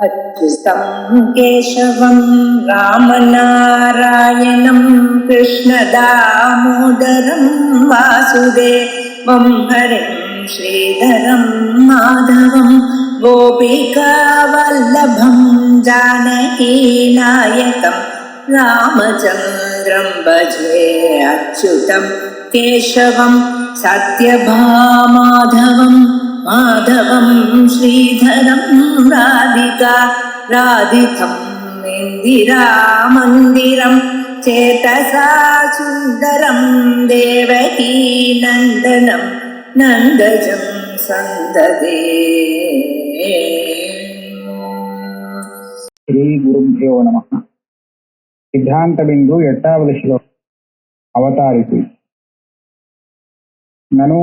अच्युतं केशवं रामनारायणं कृष्णदामोदरं वासुदेवं हरिं श्रीधरं माधवं गोपिकावल्लभं जानकीनायकं रामचन्द्रं भजे। अच्युतं केशवं सत्यभामाधवं माधवं श्रीधरं राधिका राधितं इन्दिरामन्दिरं चेतसा सुन्दरं देवकी नन्दनं नन्दजं सन्ददे। श्री गुरुभ्यो नमः। सिद्धांत बिंदु 8வது श्लोक अवतारितु ननु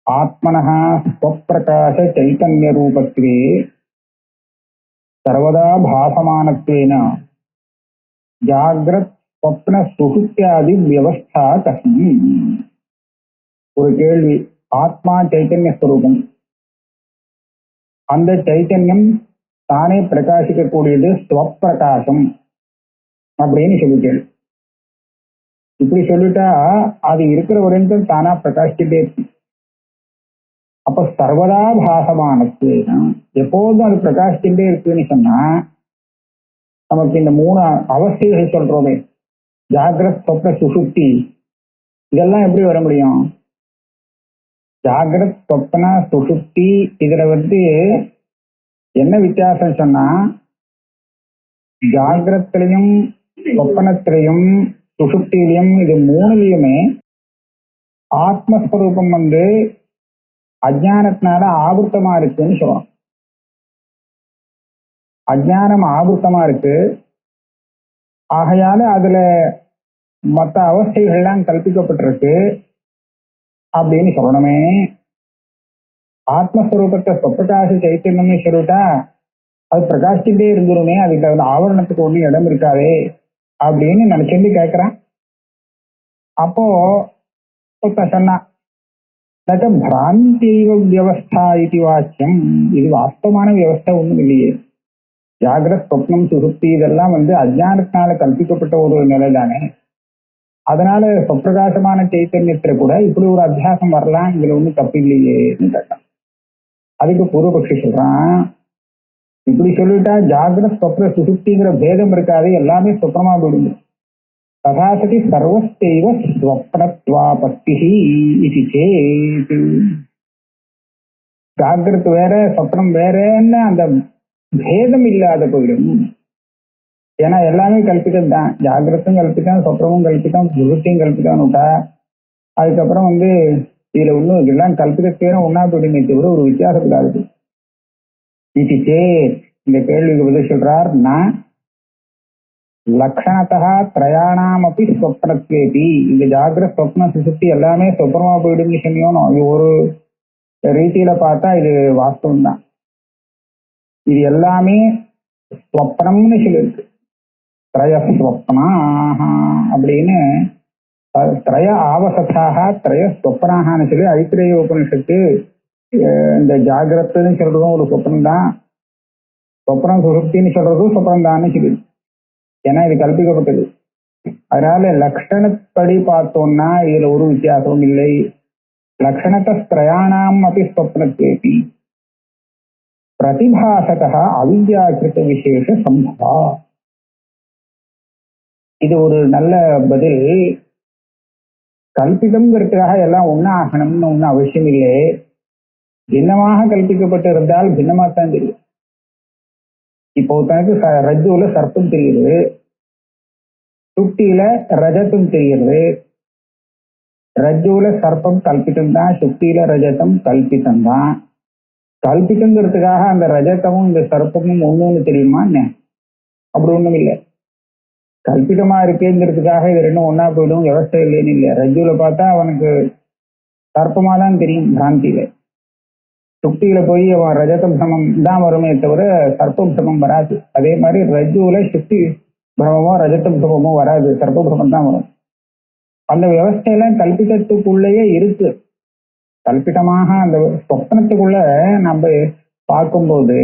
आत्मनः स्वप्रकाश चैतन्य रूपत्वे सर्वदा भासमानत्वेन जाग्रत स्वप्न सुषुप्त्यादि व्यवस्था कथम। ஒரு கேள்வி. ஆத்மா சைத்தன்ய ஸ்வரூபம். அந்த சைத்தன்யம் தானே பிரகாசிக்கக்கூடியது ஸ்வப்பிரகாசம் அப்படின்னு சொல்லிட்டேன். இப்படி சொல்லிட்டா அது இருக்கிற வரைக்கும் தானா பிரகாசிச்சுட்டே இருக்கு. அப்ப சர்வதா பாசமானது எப்போதும் அது பிரகாசிச்சுட்டே இருக்குன்னு சொன்னா நமக்கு இந்த 3 அவஸ்தைகள் சொல்றோமே, ஜாகிரத் சொப்ன சுசுப்தி, இதெல்லாம் எப்படி வர முடியும்? ஜாகிரத் சொப்ன சுசுப்தி இதுல என்ன வித்தியாசம் சொன்னா, ஜாகிரத்திலையும் சொப்பனத்திலையும் சுசுப்தியிலையும் இது 3லயுமே ஆத்மஸ்வரூபம் அஜானத்தினால ஆவృத்தமா இருக்குன்னு சொல்றோம். அஜானம் ஆவృத்தமா இருக்கு. ஆகையால அதுல மற்ற அவஸ்தைகள்லாம் கல்பிக்கப்பட்டிருக்கு அப்படின்னு சொல்லணுமே. ஆத்மஸ்வரூபத்தை சொப்பிரகாச சைத்தன்யம்னு சொல்லிட்டா அது பிரகாசிச்சுட்டே இருந்துருமே, அதுக்கு ஆவரணத்துக்கு ஒன்றும் இடம் இருக்காதே அப்படின்னு நினைச்சு கேட்கிறான். அப்போ சொன்னா பிராந்தியைவ வியவஸ்தா இது வாக்கியம். இது வாஸ்தவமான வியவஸ்தா ஒண்ணும் இல்லையே. ஜாகிரத் சொப்னம் சுசுப்தி இதெல்லாம் அஜானத்தினால கல்பிக்கப்பட்ட ஒரு நிலை தானே. அதனால சொப்பிரகாசமான சைத்தன்யத்துல கூட இப்படி ஒரு அத்தியாசம் வரலாம், இதுல ஒண்ணும் தப்பு இல்லையேன்னு கேட்டான். அதுக்கு பூர்வபக்ஷி சொல்றான், இப்படி சொல்லிட்டா ஜாகிரத் சொப்ன சுசுப்திங்கிற பேதம் இருக்காது, எல்லாமே சொப்னமா போயிடுது. ததாசதி சர்வஸ்தெய்வ ஸ்வப்னத்வாபத்தி இது சேத். ஜாகிரத் வேற சொப்னம் வேறன்னு அந்த பேதம் இல்லாத போயிடும். ஏன்னா எல்லாமே கல்பிதம் தான். ஜாகிரத்தும் கல்பித்தான், சொப்னமும் கல்பித்தான், சுசுப்தியும் கல்பித்தான் விட்டா அதுக்கப்புறம் இதுல ஒன்றும் இதெல்லாம் கல்பிதத்தேன ஒன்னா போயிடுமே தவிர ஒரு வித்தியாசப்படாது. இது சேத் இந்த கேள்விக்கு பதில் சொல்றார், நான் லக்ஷணத்தா திரயாணாம் அப்படி சொப்னத்வேபி. இந்த ஜாகிரத் சொப்ன சுசுப்தி எல்லாமே சொப்னமா போயிடுன்னு சொன்னியோனோ, இது ஒரு ரீதியில பார்த்தா இது வாஸ்தவம் தான். இது எல்லாமே ஸ்வப்னம்னு சொல்லியிருக்கு. திரய ஸ்வப்னா அப்படின்னு திரய ஆவசத்தாக திரய ஸ்வப்னாகனு சொல்லி ஐத்திரேய உபனிஷத்து இந்த ஜாகிரத்துன்னு சொல்றதும் ஒரு சொப்னம் தான், சொப்னம் சுசுப்தின்னு சொல்றதும் சொப்னம் தான்னு சொல்லியிருக்கு. ஏன்னா இது கல்பிக்கப்பட்டது. அதனால லக்ஷணப்படி பார்த்தோம்னா இதுல ஒரு வித்தியாசமும் இல்லை. லக்ஷணத்தை திரயாணாம் அப்படி ஸ்வப்னத்வேபி பிரதிபாசதா அவித்யாகிருத விசேஷ சம்பவா. இது ஒரு நல்ல பதில். கல்பிதம்ங்கிறதுக்காக எல்லாம் ஒன்னா ஆகணும்னு ஒன்றும் அவசியம் இல்லை. பின்னமாக கல்பிக்கப்பட்டு இருந்தால் பின்னமாத்தான் தெரியும். இப்போ தனக்கு ரஜ்ஜுல சர்ப்பம் தெரியுது, சுக்தியில ரஜத்தும் தெரியுது. ரஜ்ஜுல சர்ப்பம் கல்பித்தம் தான், சுக்தியில ரஜதம் கல்பித்தம் தான். கல்பித்தங்கிறதுக்காக அந்த ரஜத்தமும் இந்த சர்ப்பமும் ஒண்ணு தெரியுமா என்ன? அப்படி ஒண்ணும் இல்லை. கல்பிதமா இருக்குங்கிறதுக்காக இது ரெண்டும் ஒன்னா போயிடும் விவசாய இல்லைன்னு இல்லை. ரஜ்ஜுல பார்த்தா அவனுக்கு சர்ப்பமா தான் தெரியும் பிராந்தியில. சுக்தியில போய் அவன் ரஜதம் சமம் தான் வருமே தவிர சர்ப்பம் சமம் வராது. அதே மாதிரி ரஜ்ஜுல சுக்தி பிரமமோ ரஜதம் சமமோ வராது, சர்ப்ப பிரமம் தான் வரும். அந்த விவசாயெல்லாம் கல்பிதத்துக்குள்ளேயே இருக்கு. கல்பிதமாக அந்த சொப்னத்துக்குள்ள நம்ம பார்க்கும்போது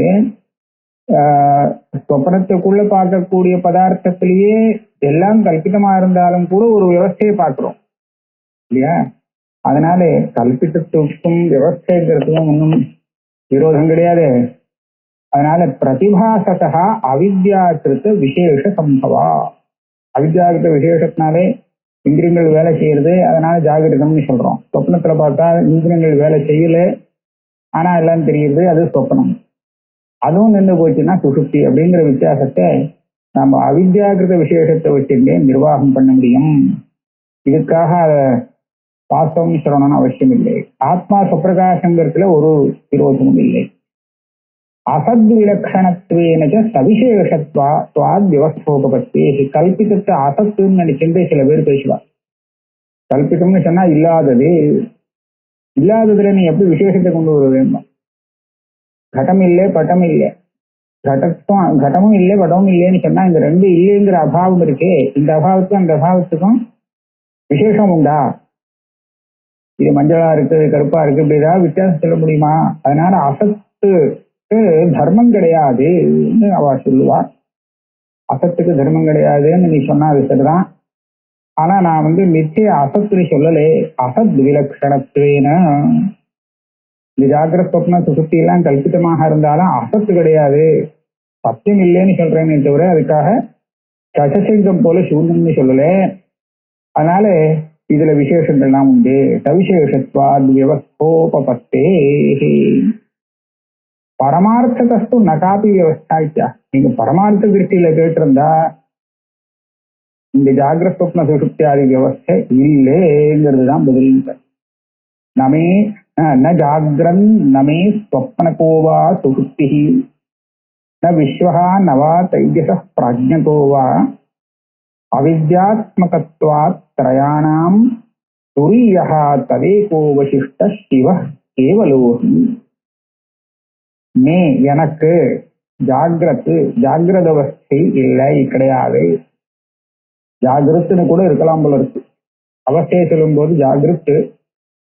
சொப்பனத்துக்குள்ள பார்க்கக்கூடிய பதார்த்தத்திலேயே எல்லாம் கல்பிதமா இருந்தாலும் கூட ஒரு விவஸ்தையை பார்க்கிறோம் இல்லையா? அதனால கல்பிதத்துக்கும் விவஸ்தைங்கிறதுக்கும் ஒன்றும் விரோதம் கிடையாது. அதனால பிரதிபாசகா அவித்யாக்கிருத்த விசேஷ சம்பவா. அவித்யாக்கிருத்த விசேஷத்தினாலே இந்திரியங்கள் வேலை செய்யறது, அதனால ஜாகிரதம்னு சொல்றோம். சொப்னத்துல பார்த்தா இந்திரியங்கள் வேலை செய்யல, ஆனா எல்லாம் தெரியுது, அது சொப்னம். அதுவும் நின்று போச்சுன்னா சுசுப்தி. அப்படிங்கிற வித்தியாசத்தை நம்ம அவித்யாகிருத விசேஷத்தை வச்சுட்டே நிர்வாகம் பண்ண முடியும். இதுக்காக அதை வாஸ்தவம் சொல்லணும்னு அவசியம் இல்லை. ஆத்மா சுப்பிரகாசங்கிறதுல ஒரு விரோதமும் இல்லை. அசத் விலட்சணத்துவேன சவிசேஷத்வாத் விவஸ்தோபத்தி. கல்பிதத்தை அசத்துன்னு நினைச்சுட்டு சில பேர் பேசுவார். கல்பிதம்னு சொன்னா இல்லாதது, இல்லாததுல நீ எப்படி விசேஷத்தை கொண்டு வர வேண்டும்? கடம் இல்லை பட்டம் இல்லை, கடமும் இல்லை படமும் இல்லைன்னு சொன்னா இந்த ரெண்டு இல்லைங்கிற அபாவம் இருக்கே, இந்த அபாவத்துக்கும் அந்த அபாவத்துக்கும் விசேஷம் உண்டா? இது மஞ்சளா இருக்கு, கருப்பா இருக்கு, இப்படி ஏதாவது வித்தியாசம் சொல்ல முடியுமா? அதனால அசத்து தர்மம் கிடையாதுன்னு அவ சொல்லுவா. அசத்துக்கு தர்மம் கிடையாதுன்னு நீ சொன்னா அது சரிதான். ஆனா நான் நிச்சய அசத்துன்னு சொல்லலே. அசத் விலட்சணத்துவேன இந்த ஜாகிரத் சொப்ன சுசுப்தி எல்லாம் கல்பிதமாக இருந்தாலும் அசத்து கிடையாது, சத்தியம் இல்லைன்னு சொல்றேன்னு தவிர அதுக்காக சசசிங்கம் போல சூன்யம்னு சொல்லல. அதனால இதுல விசேஷங்கள்லாம் உண்டு. சவிசேஷத்வாத் வியவஸ்தோபத்தே பரமார்த்தகஸ்து நகாபி வியவஸ்தா. நீங்க பரமார்த்த திருஷ்டியில கேட்டிருந்தா இந்த ஜாகிரத் சொப்ன சுசுப்தியாதி வியவஸ்தை இல்லைங்கிறது தான் பதில். நமே ந ஜாகிரன் நமே ஸ்வப்னகோவா சுசுப்தி ந விஸ்வஹா நவா தைஜச பிராஜ்ஞகோவா அவித்யாத்மகத்வாத் த்ரயாணாம் துரியஹ ததேகோ வசிஷ்ட சிவ கேவலோஹி. மே எனக்கு ஜாகிரத அவஸ்தை இல்லை, கிடையாது. ஜாகிரத்துன்னு கூட இருக்கலாம் போல இருக்கு. அவஸ்தையை சொல்லும் போது ஜாகிரத்து,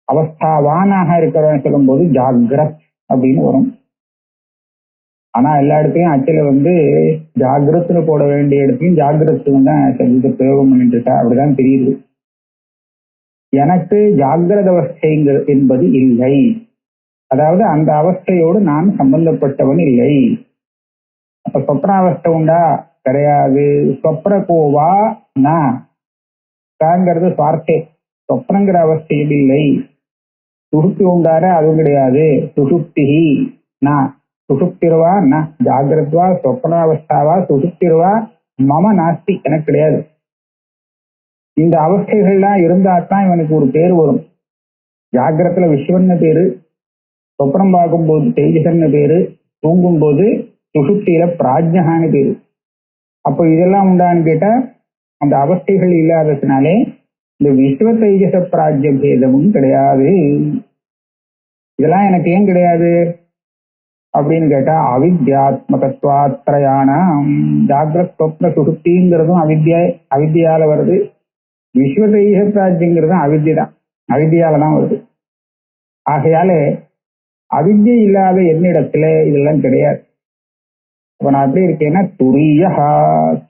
அவஸ்தாவானாக இருக்கிறவன் சொல்லும் போது ஜாகிரத் அப்படின்னு வரும். ஆனா எல்லா இடத்துலயும் அச்சில ஜாகிரத்துன்னு போட வேண்டிய இடத்துலையும் ஜாகிரத்துன்னு தான் சப்தத்தை பிரயோகம் பண்ணிட்டு இருக்கா. அப்படிதான் தெரியுது. எனக்கு ஜாகிரத அவஸ்தைங்கிற என்பது இல்லை, அதாவது அந்த அவஸ்தையோடு நான் சம்பந்தப்பட்டவன் இல்லை. அப்ப சொப்னாவஸ்தை உண்டா? கிடையாது. சொப்ரகோவா நாங்கிறது சுவார்த்தே, சொப்னங்கிற அவஸ்தையில் இல்லை. சுசுப்தி உண்டார அதுவும் கிடையாது. சுசுப்தி நான் சுசுப்திருவா ந ஜாகிரத்வா சொப்னாவஸ்தாவா சுசுப்திருவா மம நாஸ்தி, எனக்கு கிடையாது. இந்த அவஸ்தைகள்லாம் இருந்தாத்தான் இவனுக்கு ஒரு பேர் வரும். ஜாகிரத்துல விஸ்வன்னு பேரு, சொப்னம் பார்க்கும்போது தேஜசன்னு பேரு, தூங்கும் போது சுசுப்தியில பிராஜ்ஞகான்னு பேரு. அப்போ இதெல்லாம் உண்டான்னு கேட்டா அந்த அவஸ்தைகள் இல்லாததுனாலே இந்த விஸ்வ தைஜச பிராஜ்ய பேதமும் கிடையாது. இதெல்லாம் எனக்கு ஏன் கிடையாது அப்படின்னு கேட்டா அவித்யாத்மகத்வாத்ரயான ஜாகிரத் சொப்ன சுசுப்திங்கிறதும் அவித்யால வருது. விஸ்வ தைஜச பிராஜ்யங்கிறதும் அவித்யதான், அவித்யாலதான் வருது. ஆகையால அவித்யை இல்லாத என்னிடத்துல இதெல்லாம் கிடையாது. அப்ப நான் எப்படி இருக்கேன்னா துரியஹா.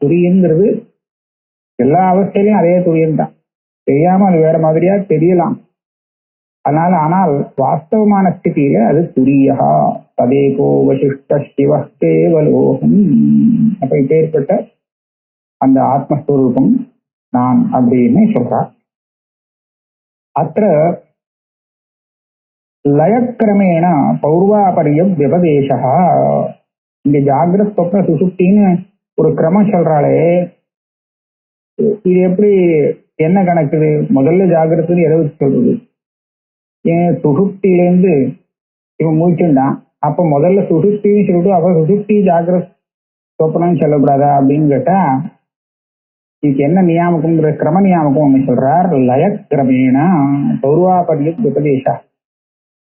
துரியங்கிறது எல்லா அவஸ்தையிலையும் அதே துரியன் தான். தெரியாம அது வேற மாதிரியா தெரியலாம். அதனால ஆனால் வாஸ்தவமான ஸ்திதியில அது துரியஹா ததேகோ வசிஷ்ட சிவ கேவலோகம். அப்ப இப்பேற்பட்ட அந்த ஆத்மஸ்வரூபம் நான் அப்படின்னு சொல்றார். அத்த லயக்கிரமேண பௌர்வாபரியம் விபதேசா. இங்க ஜாகிரத் சொப்ன சுசுப்தின்னு ஒரு கிரமம் சொல்றாளே, இது எப்படி என்ன கணக்குது? முதல்ல ஜாகிரத்துன்னு எதை வச்சு சொல்றது? ஏன் சுசுப்தியிலேருந்து இவன் மூச்சுண்டான், அப்ப முதல்ல சுசுப்தின்னு சொல்லிட்டு அப்ப சுசுப்தி ஜாகிரத் சொப்னன்னு சொல்லக்கூடாதா அப்படின்னு கேட்டா இதுக்கு என்ன நியாமகம்ங்கிற கிரம நியாமகம் ஒண்ணு சொல்றார். லயக்கிரமேண பௌர்வாபரியம் விபதேசா.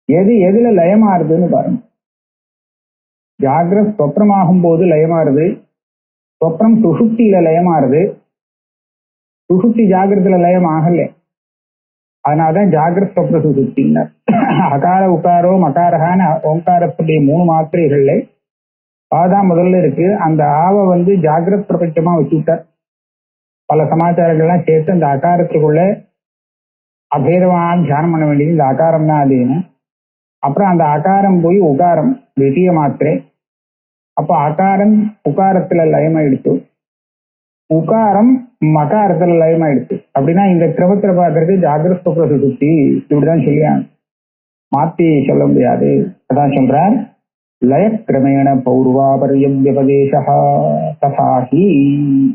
எது எதுல லயமாறுதுன்னு பாருங்க. ஜாகிரத் சொப்னமாகும் போது லயமாறுது, சொப்னம் சுசுப்தியில லயமாறுது, சுசுப்தி ஜாகிரத்துல லயம் ஆகல. அதனாலதான் ஜாகிரத் சொப்ன சுசுப்தின்னார். அகார உகாரோ மகாரகான ஓங்காரத்துடைய 3 மாத்திரைகள்ல தான் முதல்ல இருக்கு. அந்த ஆவை ஜாகிரத் பிரபஞ்சமா வச்சுட்டார். பல சமாச்சாரங்கள்லாம் சேர்த்து அந்த அகாரத்துக்குள்ள அபேதமா தியானம் பண்ண வேண்டியது இந்த அகாரம் தான் அதுன்னு. அப்புறம் அந்த அகாரம் போய் உகாரம் தித்திய மாத்திரை. அப்போ அகாரம் உகாரத்துல லயமாயிடுச்சு, உகாரம் மகாரத்துல லயமாயிடுச்சு. அப்படின்னா இந்த கிரமத்துல பார்க்கறது ஜாகிரத் சொப்ன சுசுப்தி இப்படிதான் சொல்லியாங்க, மாத்தி சொல்ல முடியாது. அதான் சொல்றார், லயக்கிரமேண பௌர்வாபரியம் விபதேசா ததாஹி.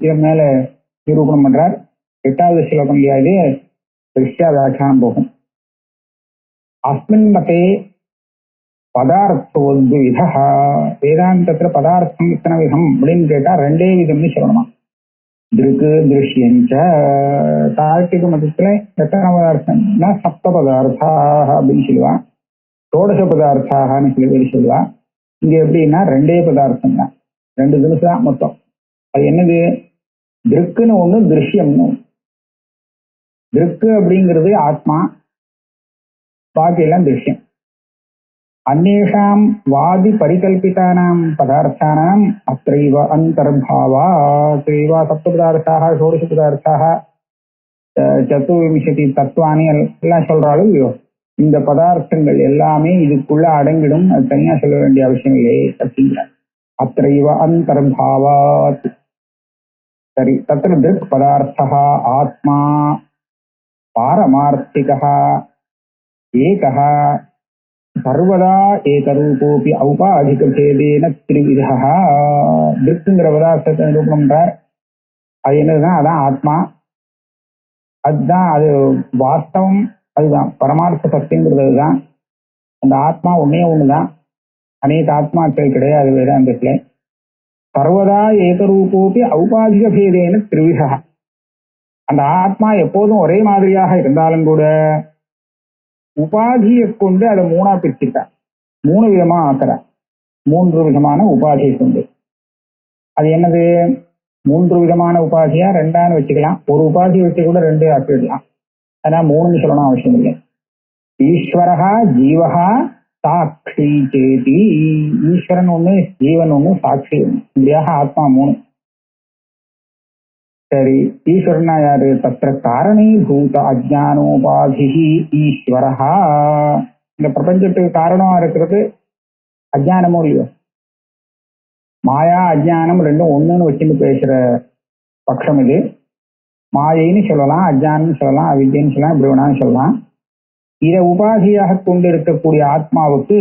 இதன் மேல நிரூபணம் பண்றார். 8வது ஸ்லோகம் இல்லையா இது, ரிஷ்யா வியாக்கியானம் போகும். அஸ்மின் மதே பதார்த்தோந்து விதா, வேதாந்தத்துல பதார்த்தம் இத்தனை விதம் அப்படின்னு கேட்டா 2 விதம்னு சொல்லணுமா. திருக்கு திருஷ்யஞ்ச. தார்க்கிக மதத்துல எத்தனை பதார்த்தம்னா 7 பதார்த்தாக அப்படின்னு சொல்லுவா, 16 பதார்த்தாகனு சில பேர் சொல்லுவா. இங்க எப்படின்னா 2 பதார்த்தம் தான், 2 தினசு தான் மொத்தம். அது என்னது, திருக்குன்னு ஒண்ணு, திருஷ்யம்னு ஒண்ணு. திருக்கு அப்படிங்கிறது ஆத்மா, பாக்கி எல்லாம் திருஷ்யம். அந்நேஷாம் வாதி பரிகல்பிதானாம் பதார்த்தானாம் அத்ரைவ அந்தர்பாவா. 7 பதார்த்தாக 16 பதார்த்தாக 24 தத்துவானி எல்லாம் சொல்றாலும் இல்லையோ, இந்த பதார்த்தங்கள் எல்லாமே இதுக்குள்ள அடங்கிடும். அது தனியா சொல்ல வேண்டிய அவசியம் இல்லை அப்படிங்கிறார். அத்ரைவ அந்தர்பாவாத். சரி, தத்திர திருக் பதார்த்தா ஆத்மா பாரமார்த்திகா ஏகः சர்வதா ஏகரூபோபி ஔபாதிக பேதேன த்ரிவிதா. திருக்குங்கிற பதார்த்தத்தை நிரூபணம் பண்றார். அது என்னதுன்னா அதான் ஆத்மா, அதுதான் அது வாஸ்தவம், அதுதான் பரமார்த்த சத்தியங்கிறது. தான் அந்த ஆத்மா ஒன்னே ஒண்ணுதான், அநேக ஆத்மாக்கள் கிடையாது வேதாந்தத்துல. சர்வதா ஏகரூபோபி ஔபாதிக பேதேன த்ரிவிதா. அந்த ஆத்மா எப்போதும் ஒரே மாதிரியாக இருந்தாலும் கூட உபாதியை கொண்டு அதை 3ஆ பிரிச்சுட்டார், 3 விதமா ஆக்குறார். 3 விதமான உபாதியை கொண்டு. அது என்னது, 3 விதமான உபாதியா 2ஆன்னு வச்சுக்கலாம், ஒரு உபாதியை வச்சு கூட 2 ஆக்கிடலாம். அதனால 3ன்னு சொல்லணும் அவசியம் இல்லை. ஈஸ்வரஹா ஜீவஹா சாட்சி சேதி. ஈஸ்வரன் ஒண்ணு, ஜீவன் ஒண்ணு, சாட்சி ஒண்ணு, இப்படியாக ஆத்மா 3. சரி, ஈஸ்வரனா யாரு, தத்திர காரணீபூத அஜ்ஞானோபாதி ஈஸ்வரஹா. இந்த பிரபஞ்சத்துக்கு காரணமா இருக்கிறது அஜ்ஞானமோ இல்லையோ, மாயா அஜ்ஞானம் 2ம் ஒண்ணுன்னு வச்சுட்டு பேசுற பட்சம் இது. மாயைன்னு சொல்லலாம், அஜ்ஞானம்னு சொல்லலாம், அவித்யன்னு சொல்லலாம், இப்படி வேணாலும் சொல்லலாம். இதை உபாதியாக கொண்டு இருக்கக்கூடிய ஆத்மாவுக்கு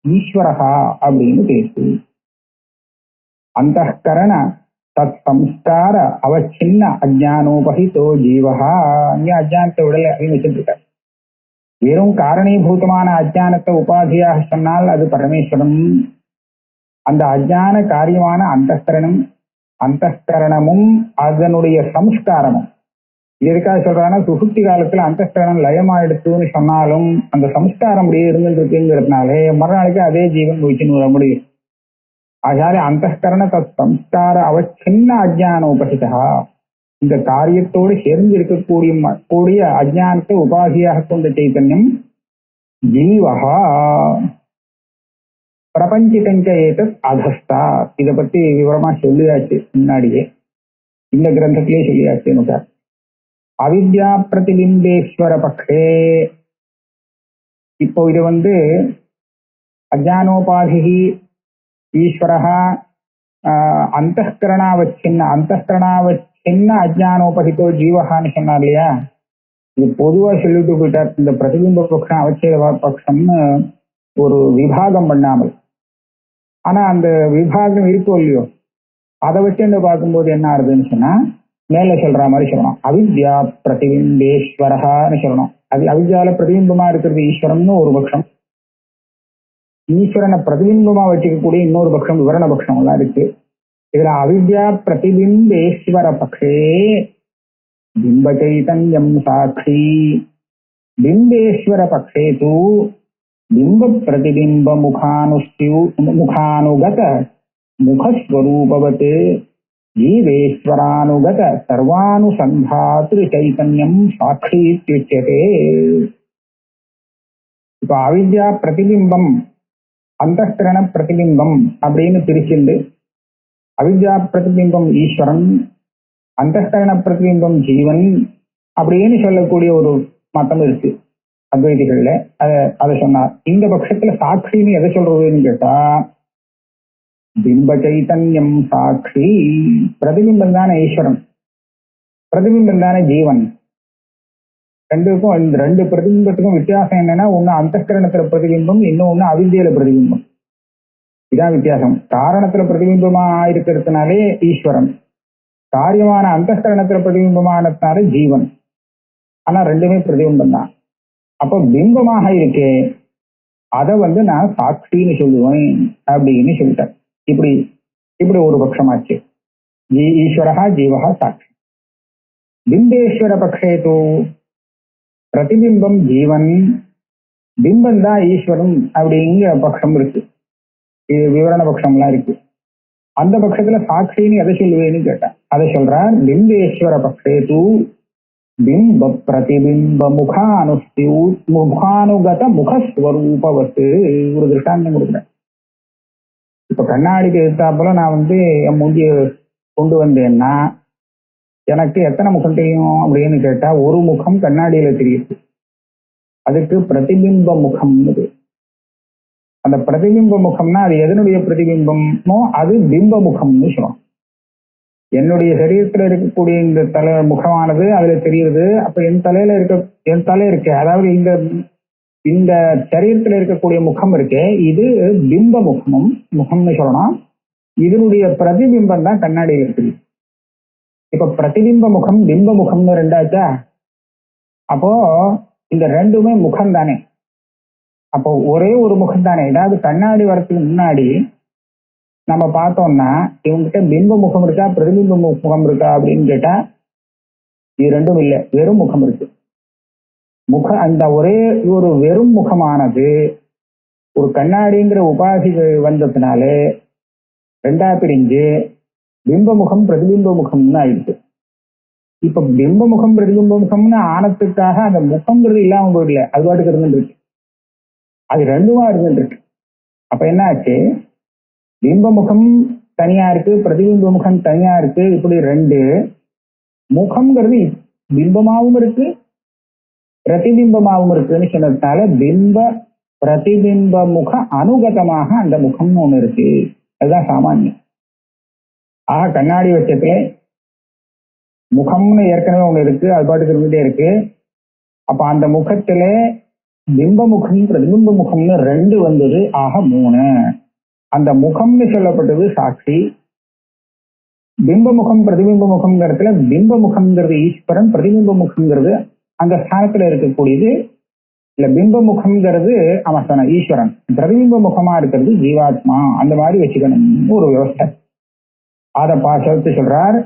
ஈஸ்வரஹா அப்படின்னு பேசு. அந்தఃகரண தத் சம்ஸ்கார அவச்சின்ன அஜ்ஞானோபகிதோ ஜீவஹா. இங்கே அஜ்ஞானத்தை விடலை அப்படின்னு வச்சுட்டு இருக்க. வெறும் காரணீபூதமான அஜ்ஞானத்தை உபாதியாக சொன்னால் அது பரமேஸ்வரன். அந்த அஜ்ஞான காரியமான அந்தஸ்கரணமும் அதனுடைய சம்ஸ்காரமும். எதுக்காக சொல்றாங்கன்னா, சுசுப்தி காலத்துல அந்தஸ்கரணம் லயமாயிடுத்துன்னு சொன்னாலும் அந்த சம்ஸ்காரம் அப்படியே இருந்துருக்குங்கிறதுனாலே மறுநாளைக்கு அதே ஜீவன் போயிடுச்சுன்னு வர முடியும். ஆகாலே அந்தஸ்கரண தத் சம்ஸ்கார அவச்சின்ன அஜ்ஞான உபகிதா. இந்த காரியத்தோடு சேர்ந்து இருக்கக்கூடிய அஜ்ஞானத்தை உபாதியாக கொண்ட சைத்தன்யம் ஜீவஹா. பிரபஞ்சிதஞ்ச ஏதத் அதஸ்தா. இதை பத்தி விவரமா சொல்லியாச்சு முன்னாடியே, இந்த கிரந்தத்திலே சொல்லியாச்சு. அவித்யா பிரதிபிம்பேஸ்வர பக்ஷே. இப்போ இது அஜ்ஞானோபாதி ஈஸ்வரஹா அந்தஸ்கரணாவச்சின்ன அஜ்ஞானோபகிதோ ஜீவஹான்னு சொன்னார் இல்லையா. இது பொதுவா சொல்லிட்டு போயிட்டார். இந்த பிரதிபிம்ப பட்சம் அவச்சேத பட்சம்னு ஒரு விபாகம் பண்ணாமல். ஆனா அந்த விபாகம் இருக்கோ இல்லையோ, அதை வச்சு பார்க்கும்போது என்ன ஆகுதுன்னு சொன்னா, மேல சொல்ற மாதிரி சொல்லணும், அவித்யா பிரதிபிம்பேஸ்வரஹான்னு சொல்லணும். அது அவித்யால பிரதிபிம்பமா இருக்கிறது ஈஸ்வரன் ஒரு பட்சம், ஈஸ்வரனை பிரதிபிம்பமா வச்சுக்கக்கூடிய இன்னொரு பட்சம் விவரண பட்சம் எல்லாம் இருக்கு. இதுல அவித்யா பிரதிபிம்பேஸ்வர பக்ஷே பிம்ப சைதன்யம் சாட்சி. பிம்பேஸ்வர பக்ஷே தூ பிம்ப பிரதிபிம்ப முகானுகத முகஸ்வரூபவத் ஜீவேஸ்வரானுகத சர்வானுசந்தாத்ரு சைதன்யம் சாட்சி இத்யுச்யதே. இப்ப அவித்யா பிரதிபிம்பம் அந்தஸ்கரண பிரதிபிம்பம் அப்படின்னு பிரிச்சுண்டு அவித்யா பிரதிபிம்பம் ஈஸ்வரன், அந்தஸ்கரண பிரதிபிம்பம் ஜீவன் அப்படின்னு சொல்லக்கூடிய ஒரு மதம் இருக்கு அத்வைதிகள்ல. அதை சொன்னார். இந்த பட்சத்துல சாட்சின்னு எதை சொல்றதுன்னு கேட்டா, பிம்ப சைத்தன்யம் சாட்சி. பிரதிபிம்பம் தானே ஈஸ்வரன், பிரதிபிம்பம் தானே ஜீவன். ரெண்டுக்கும், இந்த ரெண்டு பிரதிபிம்பத்துக்கும் வித்தியாசம் என்னன்னா, ஒண்ணு அந்தஸ்கரணத்துல பிரதிபிம்பம், இன்னொன்னு அவித்யில பிரதிபிம்பம். இதான் வித்தியாசம். காரணத்துல பிரதிபிம்பமா இருக்கிறதுனாலே ஈஸ்வரன், காரியமான அந்தஸ்கரணத்துல பிரதிபிம்பமானதுனால ஜீவன். ஆனா ரெண்டுமே பிரதிபிம்பம் தான். அப்போ பிம்பமாக இருக்கே அதை நான் சாட்சின்னு சொல்லுவேன் அப்படின்னு சொல்லிட்டேன். இப்படி இப்படி ஒரு பட்சமாச்சு. ஈஸ்வரா ஜீவகா சாட்சி. பிம்பேஸ்வர பக்ஷேது பிரதிபிம்பம் ஜீவன், பிம்பம் தான் ஈஸ்வரன் அப்படிங்கிற பட்சம் இருக்கு. இது விவரண பட்சம்லாம் இருக்கு. அந்த பட்சத்துல சாட்சின்னு எதை சொல்லுவேன்னு கேட்டேன். அதை சொல்றார். பிம்பேஸ்வர பக்ஷேது பிம்ப பிரதிபிம்ப முகானுகத முகஸ்வரூபவத்து. ஒரு திருஷ்டாந்தம் கொடுக்குறேன். இப்ப கண்ணாடிக்கு எதிர்த்தாப்புல நான் என் மூஞ்சிய கொண்டு வந்தேன்னா எனக்கு எத்தனை முகம் தெரியும் அப்படின்னு கேட்டா, ஒரு முகம் கண்ணாடியில தெரியுது. அதுக்கு பிரதிபிம்ப முகம்னு. அந்த பிரதிபிம்ப முகம்னா அது எதனுடைய பிரதிபிம்பமோ அது பிம்ப முகம்னு சொல்லுவோம். என்னுடைய சரீரத்துல இருக்கக்கூடிய இந்த தலை முகமானது அதுல தெரியுது. அப்ப என் தலை இருக்கு, அதாவது இந்த சரீரத்துல இருக்கக்கூடிய முகம் இருக்கே, இது பிம்ப முகம்னு சொல்லணும். இதனுடைய பிரதிபிம்பம் தான் கண்ணாடியில் இருக்கு. இப்ப பிரதிபிம்ப முகம் பிம்ப முகம்னு ரெண்டாச்சா. அப்போ இந்த ரெண்டுமே முகம் தானே. அப்போ ஒரே ஒரு முகம் தானே. ஏதாவது கண்ணாடி வரத்துக்கு முன்னாடி நம்ம பார்த்தோம்னா இவங்ககிட்ட பிம்ப முகம் இருக்கா பிரதிபிம்ப முகம் இருக்கா அப்படின்னு கேட்டா இது ரெண்டும் இல்லை, வெறும் முகம் இருக்கு. அந்த ஒரே ஒரு வெறும் முகமானது ஒரு கண்ணாடிங்கிற உபாதி வந்ததுனால ரெண்டா பிரிஞ்சு பிம்ப முகம் பிரதிபிம்ப முகம்னு ஆயிடுச்சு. இப்ப பிம்ப முகம் பிரதிபிம்ப முகம்னு ஆனத்துக்காக அந்த முகம்ங்கிறது இல்லாம போயிடல, அது பாட்டுக்கு இருந்துருக்கு. அது ரெண்டுமா இருந்துருக்கு. அப்ப என்ன ஆச்சு, பிம்ப முகம் தனியா இருக்கு, பிரதிபிம்ப முகம் தனியா இருக்கு. இப்படி ரெண்டு முகம்ங்கிறது பிம்பமாவும் இருக்கு பிரதிபிம்பமாவும் இருக்குன்னு சொன்னதுனால பிம்ப பிரதிபிம்ப முக அனுகதமாக அந்த முகம்னு ஒண்ணு இருக்கு. அதுதான் சாமானியம். ஆக கண்ணாடி வச்சத்துல முகம்னு ஏற்கனவே ஒண்ணு இருக்கு, அது பாட்டுக்கு இருந்துட்டே இருக்கு. அப்ப அந்த முகத்துல பிம்ப முகம் பிரதிபிம்ப முகம்னு ரெண்டு வந்தது, ஆக மூணு. அந்த முகம்னு சொல்லப்பட்டது சாட்சி. பிம்ப முகம் பிரதிபிம்ப முகம்ங்கிறதுல பிம்ப முகம்ங்கிறது ஈஸ்வரன், பிரதிபிம்ப முகம்ங்கிறது அந்த ஸ்தானத்துல இருக்கக்கூடியது. இல்ல பிம்ப முகம்ங்கிறது அவன் ஈஸ்வரன், பிரதிபிம்ப முகமா இருக்கிறது ஜீவாத்மா. அந்த மாதிரி வச்சுக்கணும் ஒரு விவசாய. அத பார்த்து சொல்றார்.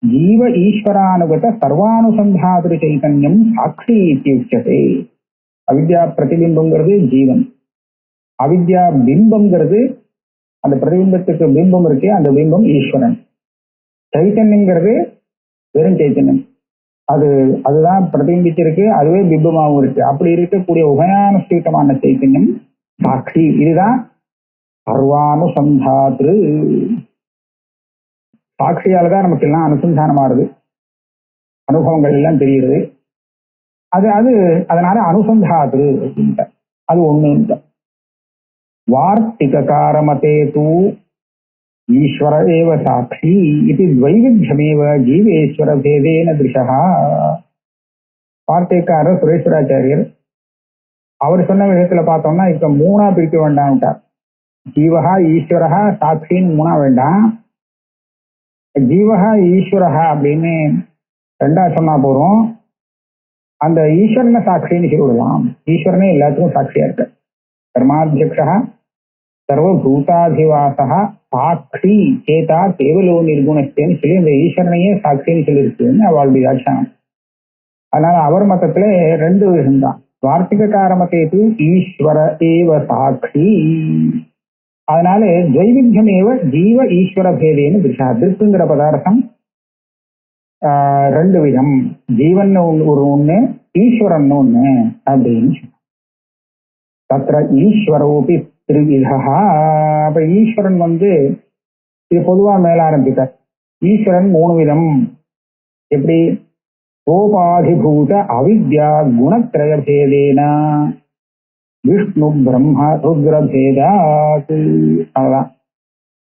ஜீவ ஈஸ்வரானுகத சர்வானுசந்தாதிரி சைத்தன்யம் சாட்சி உச்சதே. அவித்யா பிரதிபிம்பங்கிறது ஜீவன், அவித்யா பிம்பம்ங்கிறது அந்த பிரதிபிம்பத்துக்கு பிம்பம் இருக்கே அந்த பிம்பம் ஈஸ்வரன். சைத்தன்யங்கிறது வெறும் சைத்தன்யம், அதுதான் பிரதிபிம்பிச்சிருக்கு, அதுவே பிம்பமாகவும் இருக்கு. அப்படி இருக்கக்கூடிய உபயானுஷ்டிதமான சைத்தன்யம் சாட்சி. இதுதான் சர்வானுசந்தாத்ரு. சாட்சியாலதான் நமக்கு எல்லாம் அனுசந்தானமாறுது, அனுபவங்கள் எல்லாம் தெரியுது. அதனால அனுசந்தாத்ரு அப்படின்ட்ட அது ஒண்ணு. வார்த்திகாரமதே தூ ஈஸ்வர ஏவ சாட்சி இது வைவித்தியமேவ ஜீவேஸ்வர பேதேன திருஷா. வார்த்தைக்காரர் சுரேஸ்வராச்சாரியர் அவர் சொன்ன விதத்துல பார்த்தோம்னா இப்ப மூணா பிரிக்க வேண்டாம்ட்டார். ஜீவகா ஈஸ்வரகா சாட்சின்னு மூணா வேண்டாம். ஜீவகா ஈஸ்வரகா அப்படின்னு ரெண்டா சொன்னா போறோம். அந்த ஈஸ்வரனை சாட்சின்னு சொல்லிவிடலாம். ஈஸ்வரனே எல்லாத்துக்கும் சாட்சியா இருக்க. கர்மாத்தியக்ஷா சர்வபூதாதிவாசா சாட்சி சேதா கேவலோ நிர்குணஸ்தேன்னு சொல்லி இந்த ஈஸ்வரனையே சாட்சின்னு சொல்லியிருக்குன்னு அவளுடைய வியாக்கியானம். அதனால அவர் மதத்துல ரெண்டு விதம்தான். வார்த்திகார மதேது ஈஸ்வர ஏவ சாட்சி. அதனால துவைவித்தியமேவ ஜீவ ஈஸ்வர பேதேன்னு திருஷா. திருக்குங்கிற பதார்த்தம் ரெண்டு விதம், ஜீவன் ஒரு ஒண்ணு, ஈஸ்வரன் ஒண்ணு அப்படின்னு. தத்ர ஈஸ்வரோபி திரிவிதா. அப்ப ஈஸ்வரன் இது பொதுவா மேல ஆரம்பித்தார். ஈஸ்வரன் 3 விதம். எப்படி? சோபாதிபூத அவித்யா குணத்ரய பேதேன விஷ்ணு பிரம்ம ருத்ர பேதாத். அதான்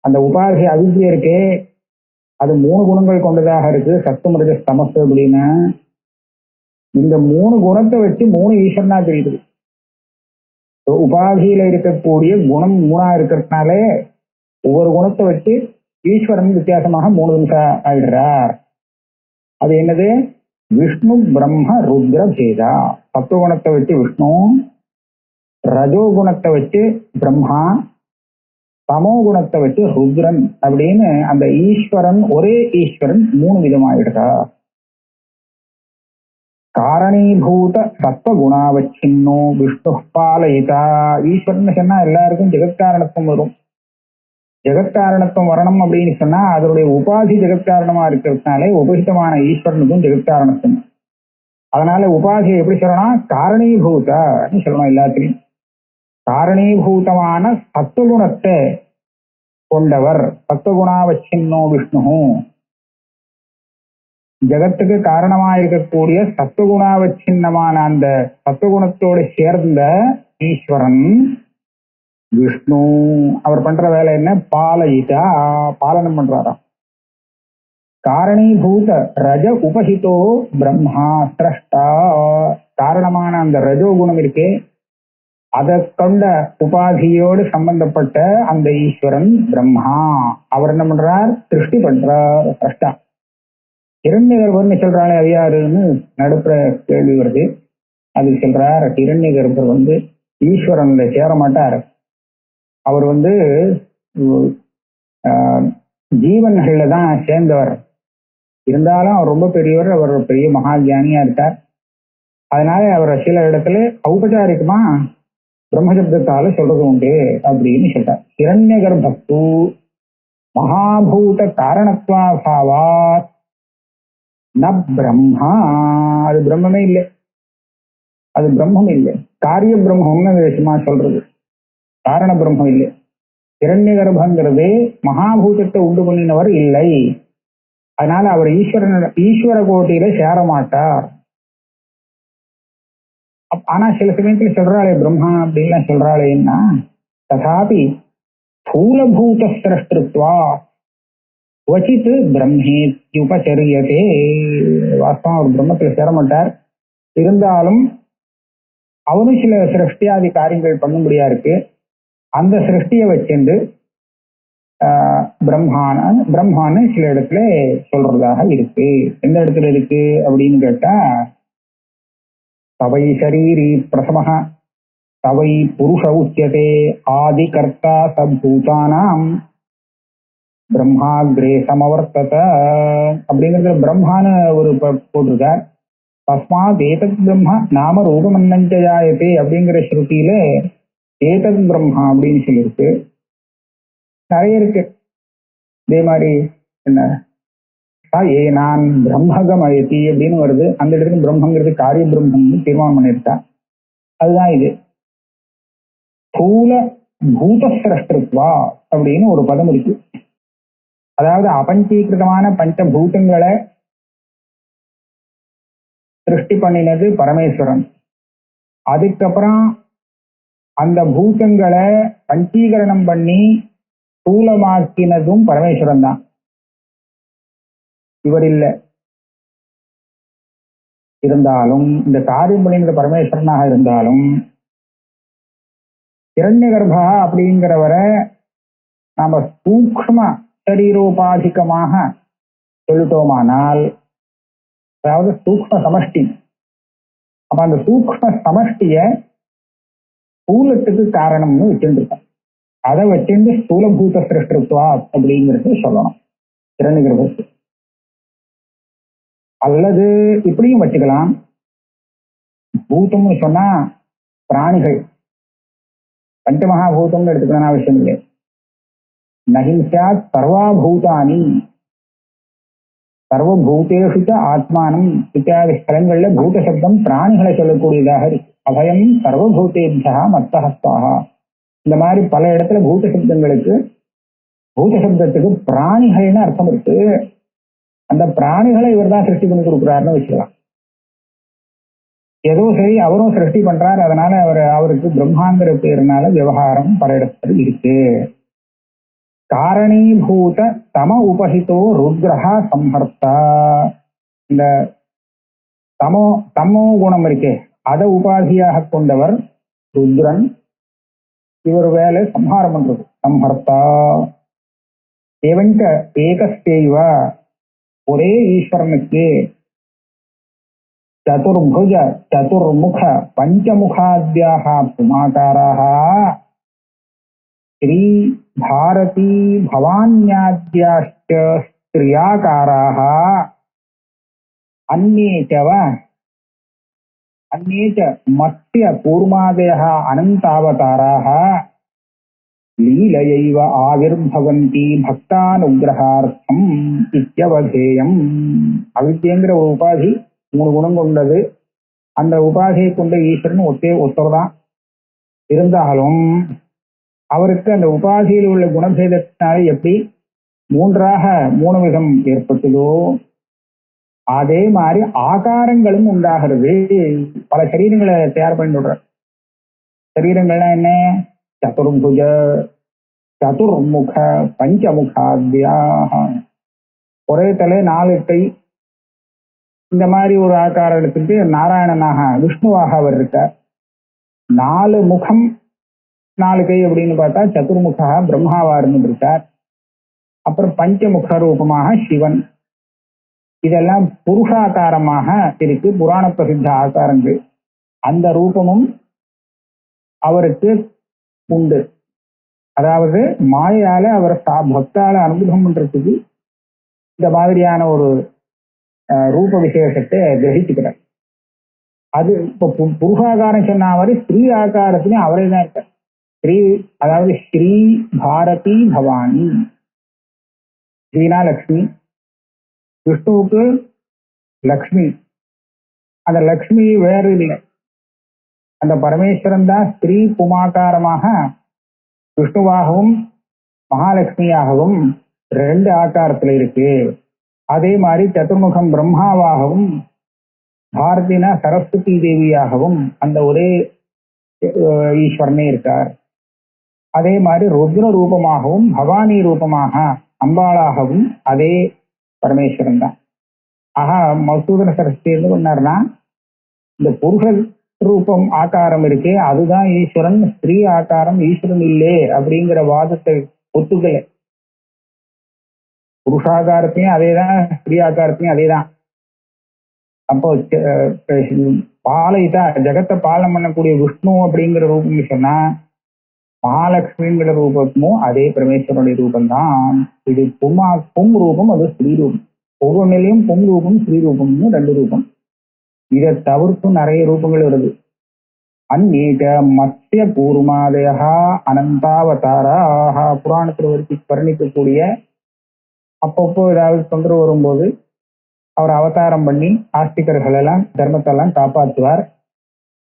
அந்த உபாதி அவித்யா இருக்கே, அது 3 குணங்கள் கொண்டதாக இருக்கு. சத்துமிருத தமசு அப்படின்னு இந்த 3 குணத்தை வச்சு 3 ஈஸ்வரனா தெரியுது. உபாதியில இருக்கக்கூடிய குணம் 3ஆ இருக்கிறதுனாலே ஒவ்வொரு குணத்தை வச்சு ஈஸ்வரன் வித்தியாசமாக 3 நிமிஷம் ஆயிடுறார். அது என்னது? விஷ்ணு பிரம்ம ருத்ர பேதா. சத்துவகுணத்தை வச்சு விஷ்ணு, ரஜோகுணத்தை வச்சு பிரம்மா, தமோ குணத்தை வச்சு ருத்ரன் அப்படின்னு அந்த ஈஸ்வரன் ஒரே ஈஸ்வரன் 3 விதமாயிடுறா. காரணீபூத சத்வகுணாவச்சின்னோ விஷ்ணு பாலயிதா. ஈஸ்வரன் சொன்னா எல்லாருக்கும் ஜெகத்காரணத்துவம் வரும். ஜெகத்காரணத்துவம் வரணும் அப்படின்னு சொன்னா அதனுடைய உபாதி ஜெகத்காரணமா இருக்கிறதுனாலே உபகிதமான ஈஸ்வரனுக்கும் ஜெகத்காரணத்துவம். அதனால உபாதியை எப்படி சொல்லணும்? காரணீபூதன்னு சொல்லணும். எல்லாத்திலையும் காரணீபூதமான சத்துவகுணத்தை கொண்டவர். சத்துவகுணாவச்சின்னோ விஷ்ணு, ஜகத்துக்கு காரணமா இருக்கக்கூடிய சத்துவகுணாவச்சின்னமான அந்த சத்துவகுணத்தோடு சேர்ந்த ஈஸ்வரன் விஷ்ணு. அவர் பண்ற வேலை என்ன? பாலயிதா, பாலனம் பண்றாராம். காரணீபூத ரஜ உபஹிதோ பிரம்மா சிரஷ்டா. காரணமான அந்த ரஜோகுணம் இருக்கே, அதை கொண்ட உபாதியோடு சம்பந்தப்பட்ட அந்த ஈஸ்வரன் பிரம்மா. அவர் என்ன பண்றார்? சிருஷ்டி பண்றார், சிரஷ்டா. இரண்யகர்பர்னு சொல்றாளே அது யாருன்னு நடுப்புற கேள்வி வருது. அது சொல்றார், இரண்யகர்பர் ஈஸ்வரன்ல சேர மாட்டார். அவர் ஜீவன்கள்ல தான் சேர்ந்தவர். இருந்தாலும் அவர் ரொம்ப பெரியவர். அவர் பெரிய மகாஜானியா இருக்கார். அதனால அவரை சில இடத்துல ஔபச்சாரிகமா பிரம்மசப்தத்தால சொல்றது உண்டு அப்படின்னு சொல்றார். இரண்யகர்பஸ்து மகாபூத காரணத்வாபாவாத் ந பிரம்மா. அது பிரம்மமே இல்லை, அது பிரம்மம் இல்லை. காரிய பிரம்மம்னு விஷயமா சொல்றது, காரண பிரம்மம் இல்லை. இரண்யகர்பங்கிறது மகாபூதத்தை உண்டு பண்ணினவர் இல்லை. அதனால அவர் ஈஸ்வர கோட்டியில சேர மாட்டார். ஆனா சில சமயத்துல சொல்றாளே பிரம்மா அப்படின்லாம் சொல்றாளேன்னா, ததாபி ஸ்தூலபூத சிரஷ்டிருத்வா வச்சித் பிரம்மேத்யுபச்சரியதே. வாஸ்தவம் அவர் பிரம்மத்துல சேர மாட்டார். இருந்தாலும் அவனும் சில சிருஷ்டியாதி காரியங்கள் பண்ணும்படியா இருக்கு. அந்த சிருஷ்டியை வச்சுண்டு பிரம்மான்னு சில இடத்துல சொல்றதாக இருக்கு. எந்த இடத்துல இருக்கு அப்படின்னு கேட்டா, தவை சரீரி பிரசமஹ தவை புருஷ உச்சியதே ஆதி கர்த்தா சத்பூதானாம் பிரம்மாக்ரே சமவர்த்தத அப்படிங்கிறது பிரம்மான்னு ஒரு போட்டிருக்கார். தஸ்மாத் ஏதத் பிரம்மா நாம ரூபமன்னஞ்சயாயத்தே அப்படிங்கிற ஸ்ருதியில ஏதத் பிரம்மா அப்படின்னு சொல்லியிருக்கு. நிறைய இருக்கு. இதே மாதிரி என்ன நான் பிரம்மகமயதி அப்படின்னு வருது. அந்த இடத்துல பிரம்மங்கிறது காரிய பிரம்மம்னு தீர்மானம் பண்ணியிருக்கா. அதுதான் இது. ஸ்தூல பூத சிரஷ்டிருத்வா அப்படின்னு ஒரு பதம் இருக்கு. அதாவது அபஞ்சீகிருதமான பஞ்சபூதங்களை சிருஷ்டி பண்ணினது பரமேஸ்வரன். அதுக்கப்புறம் அந்த பூதங்களை பஞ்சீகரணம் பண்ணி ஸ்தூலமாக்கினதும் பரமேஸ்வரன் தான், இவர் இல்லை. இருந்தாலும் இந்த காரியம் பண்ணின பரமேஸ்வரனாக இருந்தாலும் இரண்யகர்பா அப்படிங்கிறவரை நாம சூக்ஷ்ம சரீரோபாதிகமாக சொல்லிட்டோமானால், அதாவது சூக்ஷ்ம சமஷ்டி, அப்ப அந்த சூக்ஷ்ம சமஷ்டிய ஸ்தூலத்துக்கு காரணம்னு வச்சுருக்கான். அதை வச்சுட்டு ஸ்தூலபூத சிருஷ்டிருத்வா அப்படிங்கிறது சொல்லணும் இரண்யகர்பத்துக்கு. அல்லது இப்படியும் வச்சுக்கலாம். பூதம்னு சொன்னா பிராணிகள், பஞ்சமகாபூதம்னு எடுத்துக்கணும் அவசியம் இல்லை. நஹிம்சாத் சர்வாபூதானி சர்வபூதேஷு ஆத்மானம் இத்தியாதி ஸ்தலங்கள்ல பூத சப்தம் பிராணிகளை சொல்லக்கூடியதாக இருக்கு. அபயம் சர்வபூதேபியா மத்தஹஸ்தாக இந்த மாதிரி பல இடத்துல பூத சப்தத்துக்கு பிராணிகள்னு அர்த்தம் இருக்கு. அந்த பிராணிகளை இவர் தான் சிருஷ்டி பண்ணி கொடுக்குறாருன்னு வச்சுக்கலாம். ஏதோ சரி, அவரும் சிருஷ்டி பண்றாரு, அதனால அவருக்கு பிரம்மாங்கிற பேருனால விவகாரம் பல இடத்துல இருக்கு. காரணீபூத தம உபஹிதோ ருத்ரஹா சம்ஹர்த்தா. இந்த தமோ குணம் இருக்கே, அதை உபாதியாக கொண்டவர் ருத்ரன். இவர் வேலை சம்ஹாரம் பண்றது, சம்ஹர்த்தா. ஏவஞ்ச ஏகஸ்தேவ, ஒரே ஈஸ்வரனுக்கு சதுர்புஜ சதுர்முக பஞ்சமுகாத்யாக புமாகாராக ஸ்ரீ பாரதி பவான்யாத்யாஷ்ட ஸ்திரியாகாராக அந்நேச்ச மத்ய கூர்மாதயः அனந்தாவதாராः லீலையைவ ஆவிர்பவந்தி பக்தானுகிரகார்த்தம் இத்யவதேயம். அவித்யங்கிற ஒரு உபாதி 3 குணம் கொண்டது. அந்த உபாதியை கொண்ட ஈஸ்வரன் ஒருத்தர் தான். இருந்தாலும் அவருக்கு அந்த உபாதியில் உள்ள குணபேதத்தினால எப்படி 3 விதம் ஏற்பட்டதோ அதே மாதிரி ஆகாரங்களும் உண்டாகிறது. பல சரீரங்களை தயார் பண்ணி விடுற. சரீரங்கள்லாம் என்ன? சதுர்புஜ சதுர்முக பஞ்சமுகாத்யாக, ஒரே தலை 4 கை, இந்த மாதிரி ஒரு ஆகாரம் எடுத்துட்டு நாராயணனாக விஷ்ணுவாக அவர் இருக்கார். 4 முகம் 4 கை அப்படின்னு பார்த்தா சதுர்முகா பிரம்மாவா இருந்திருக்கார். அப்புறம் பஞ்சமுக ரூபமாக சிவன். இதெல்லாம் புருஷாகாரமாக இருக்கு, புராண பிரசித்த ஆகாரங்கள். அந்த ரூபமும் அவருக்கு உண்டு. அதாவது மாயால அவரை பக்தால அனுகிரகம் பண்றதுக்கு இந்த மாதிரியான ஒரு ரூப விசேஷத்தை கிரகிச்சுக்கிறார். அது இப்போ புருஷாகாரம் சொன்ன மாதிரி ஸ்ரீ ஆகாரத்திலையும் அவரே தான் இருக்கார். ஸ்ரீ, அதாவது ஸ்ரீ பாரதி பவானி. ஸ்ரீனா லக்ஷ்மி, விஷ்ணுவுக்கு லக்ஷ்மி. அந்த லக்ஷ்மி வேறு இல்லை, அந்த பரமேஸ்வரன் தான் ஸ்ரீ புமாகாரமாக விஷ்ணுவாகவும் மகாலட்சுமியாகவும் 2 ஆகாரத்துல இருக்கு. அதே மாதிரி சதுர்முகம் பிரம்மாவாகவும் பாரதினா சரஸ்வதி தேவியாகவும் அந்த ஒரே ஈஸ்வரனே இருக்கார். அதே மாதிரி ருத்ர ரூபமாகவும் பவானி ரூபமாக அம்பாளாகவும் அதே பரமேஸ்வரன் தான். ஆஹா, மசூதன சரஸ்வதி என்ன பண்ணார்னா, இந்த புருஷ ரூபம் ஆகாரம் இருக்கே அதுதான் ஈஸ்வரன், ஸ்ரீ ஆகாரம் ஈஸ்வரன் இல்லே அப்படிங்கிற வாதத்தை ஒத்துக்கல. புருஷாகாரத்தையும் அதேதான், ஸ்ரீ ஆகாரத்தையும் அதேதான். அப்போ ஜெகத்தை பாலனம் பண்ணக்கூடிய விஷ்ணு அப்படிங்கிற ரூபம் சொன்னா மகாலட்சுமிங்கிற ரூபமும் அதே பரமேஸ்வரனுடைய ரூபம்தான். இது பும் ரூபம், அது ஸ்ரீ ரூபம். ஒவ்வொன்றிலையும் பும் ரூபம் ஸ்ரீ ரூபம்னு 2 ரூபம். இதை தவிர்த்தும் நிறைய ரூபங்கள் வருது. அந்நேக மத்திய கூர்மாதயா அனந்தாவதாராக, புராணத்தில் வர்ணிக்கக்கூடிய அப்பப்போ ஏதாவது தொந்தரவு வரும்போது அவர் அவதாரம் பண்ணி ஆஸ்திகர்கள் எல்லாம் தர்மத்தெல்லாம் காப்பாற்றுவார்.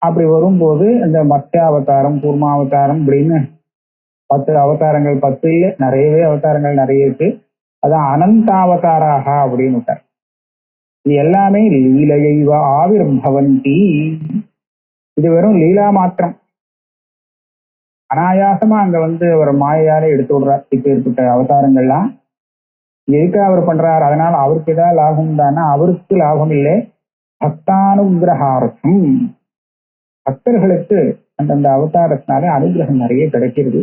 அப்படி வரும்போது இந்த மத்திய அவதாரம் கூர்மாவதாரம் அப்படின்னு 10 அவதாரங்கள், 10 இல்லை நிறையவே அவதாரங்கள் நிறைய இருக்கு. அதான் அனந்தாவதாராக அப்படின்னு விட்டார். இது எல்லாமே லீலையைவ ஆவிர்பவந்தி. இது வெறும் லீலா மாத்திரம். அனாயாசமா அங்க அவர் மாயால எடுத்து விடுறார். இப்ப ஏற்பட்ட அவதாரங்கள்லாம் எதுக்காக அவர் பண்றாரு? அதனால அவருக்கு ஏதாவது லாபம் தானே? அவருக்கு லாபம் இல்லை, பக்தானுகிரகார்த்தம். பக்தர்களுக்கு அந்தந்த அவதாரத்தினாலே அனுகிரகம் நிறைய கிடைக்கிறது.